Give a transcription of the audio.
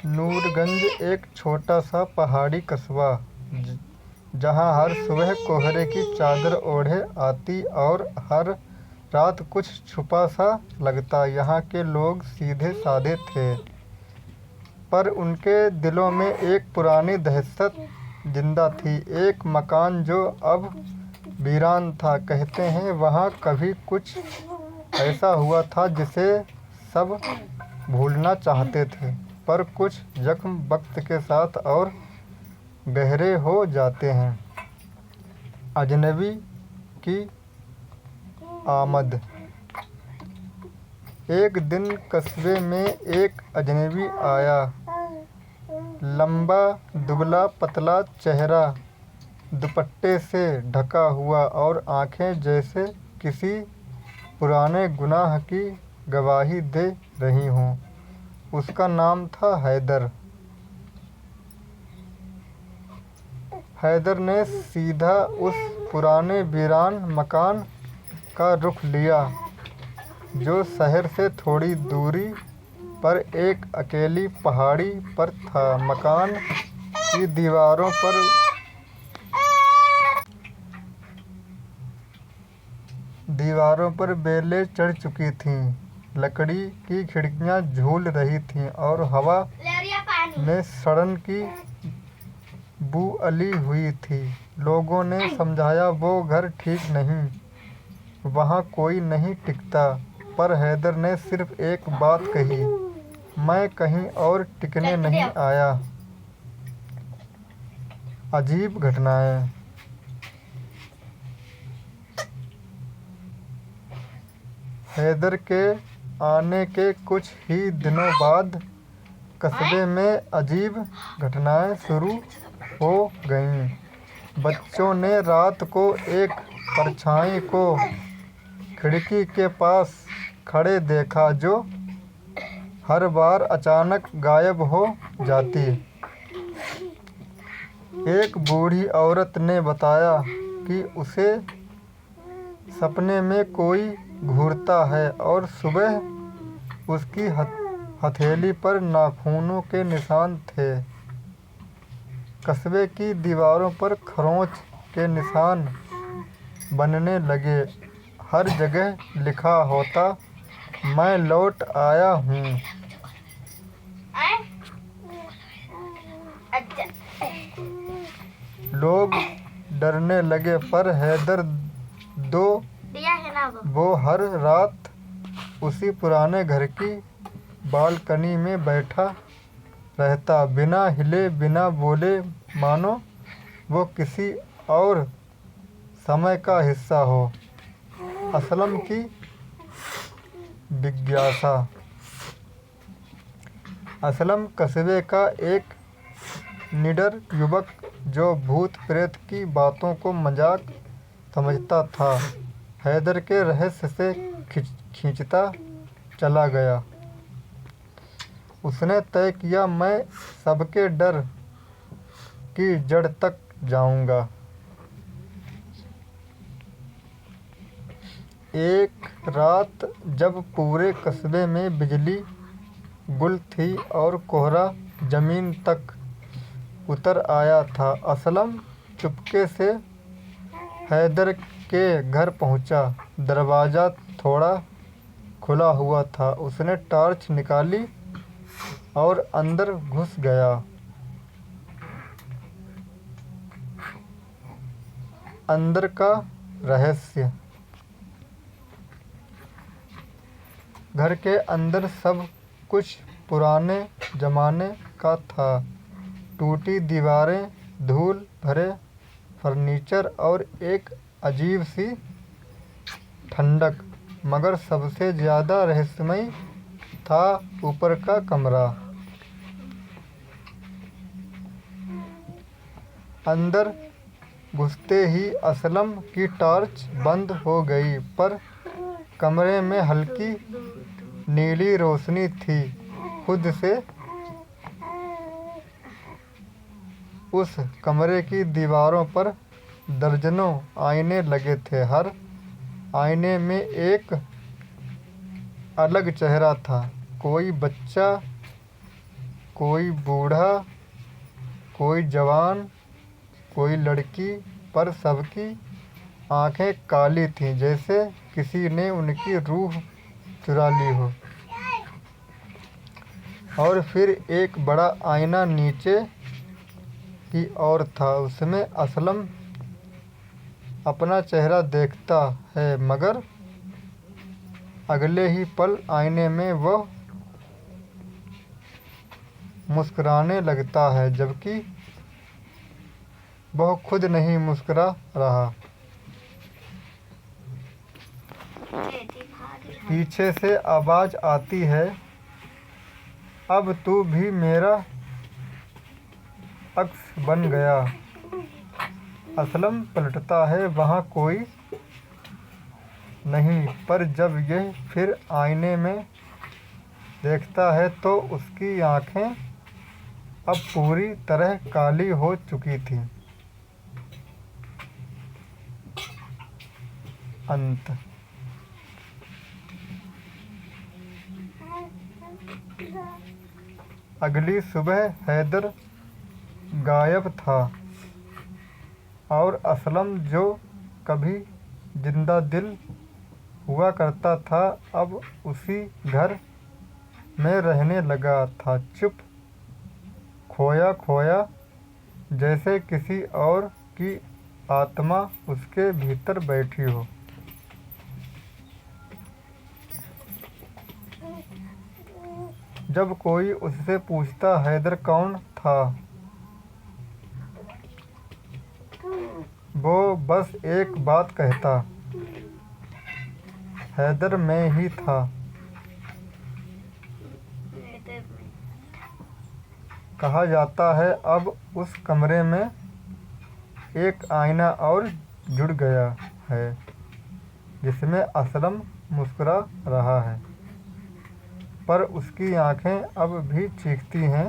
नूरगंज एक छोटा सा पहाड़ी कस्बा जहाँ हर सुबह कोहरे की चादर ओढ़े आती और हर रात कुछ छुपा सा लगता। यहाँ के लोग सीधे साधे थे, पर उनके दिलों में एक पुरानी दहशत जिंदा थी। एक मकान जो अब वीरान था। कहते हैं वहाँ कभी कुछ ऐसा हुआ था जिसे सब भूलना चाहते थे, पर कुछ जख्म वक्त के साथ और गहरे हो जाते हैं। अजनबी की आमद। एक दिन कस्बे में एक अजनबी आया। लंबा, दुबला, पतला चेहरा, दुपट्टे से ढका हुआ और आंखें जैसे किसी पुराने गुनाह की गवाही दे रही हों। उसका नाम था हैदर। हैदर ने सीधा उस पुराने वीरान मकान का रुख लिया, जो शहर से थोड़ी दूरी पर एक अकेली पहाड़ी पर था। मकान की दीवारों पर बेलें चढ़ चुकी थीं, लकड़ी की खिड़कियां झूल रही थीं और हवा में सड़न की बू अली हुई थी। लोगों ने समझाया वो घर ठीक नहीं, वहाँ कोई नहीं टिकता, पर हैदर ने सिर्फ एक बात कही, मैं कहीं और टिकने नहीं आया। अजीब घटनाएं। हैदर के आने के कुछ ही दिनों बाद कस्बे में अजीब घटनाएं शुरू हो गईं। बच्चों ने रात को एक परछाई को खिड़की के पास खड़े देखा, जो हर बार अचानक गायब हो जाती। एक बूढ़ी औरत ने बताया कि उसे सपने में कोई घूरता है और सुबह उसकी हथेली पर नाखूनों के निशान थे। कस्बे की दीवारों पर खरोंच के निशान बनने लगे। हर जगह लिखा होता, मैं लौट आया हूँ। लोग डरने लगे, पर हैदर वो हर रात उसी पुराने घर की बालकनी में बैठा रहता, बिना हिले बिना बोले, मानो वो किसी और समय का हिस्सा हो। असलम की जिज्ञासा। असलम कस्बे का एक निडर युवक जो भूत प्रेत की बातों को मजाक समझता था, हैदर के रहस्य से खींचता चला गया। उसने तय किया, मैं सबके डर की जड़ तक जाऊंगा। एक रात जब पूरे कस्बे में बिजली गुल थी और कोहरा जमीन तक उतर आया था, असलम चुपके से हैदर के घर पहुंचा। दरवाज़ा थोड़ा खुला हुआ था। उसने टॉर्च निकाली और अंदर घुस गया। अंदर का रहस्य। घर के अंदर सब कुछ पुराने ज़माने का था। टूटी दीवारें, धूल भरे फर्नीचर और एक अजीब सी ठंडक। मगर सबसे ज़्यादा रहस्यमय था ऊपर का कमरा। अंदर घुसते ही असलम की टॉर्च बंद हो गई, पर कमरे में हल्की नीली रोशनी थी। खुद से उस कमरे की दीवारों पर दर्जनों आईने लगे थे। हर आईने में एक अलग चेहरा था। कोई बच्चा, कोई बूढ़ा, कोई जवान, कोई लड़की, पर सबकी आंखें काली थीं, जैसे किसी ने उनकी रूह चुरा ली हो। और फिर एक बड़ा आईना नीचे की ओर था। उसमें असलम अपना चेहरा देखता है, मगर अगले ही पल आईने में वह मुस्कुराने लगता है, जबकि वह खुद नहीं मुस्कुरा रहा। पीछे से आवाज़ आती है, अब तू भी मेरा अक्स बन गया। असलम पलटता है, वहाँ कोई नहीं, पर जब यह फिर आईने में देखता है तो उसकी आंखें अब पूरी तरह काली हो चुकी थीं। अंत। अगली सुबह हैदर गायब था और असलम, जो कभी जिंदा दिल हुआ करता था, अब उसी घर में रहने लगा था, चुप, खोया खोया, जैसे किसी और की आत्मा उसके भीतर बैठी हो। जब कोई उससे पूछता हैदर कौन था, वो बस एक बात कहता, हैदर मैं ही था। कहा जाता है अब उस कमरे में एक आईना और जुड़ गया है, जिसमें असलम मुस्कुरा रहा है, पर उसकी आंखें अब भी चीखती हैं,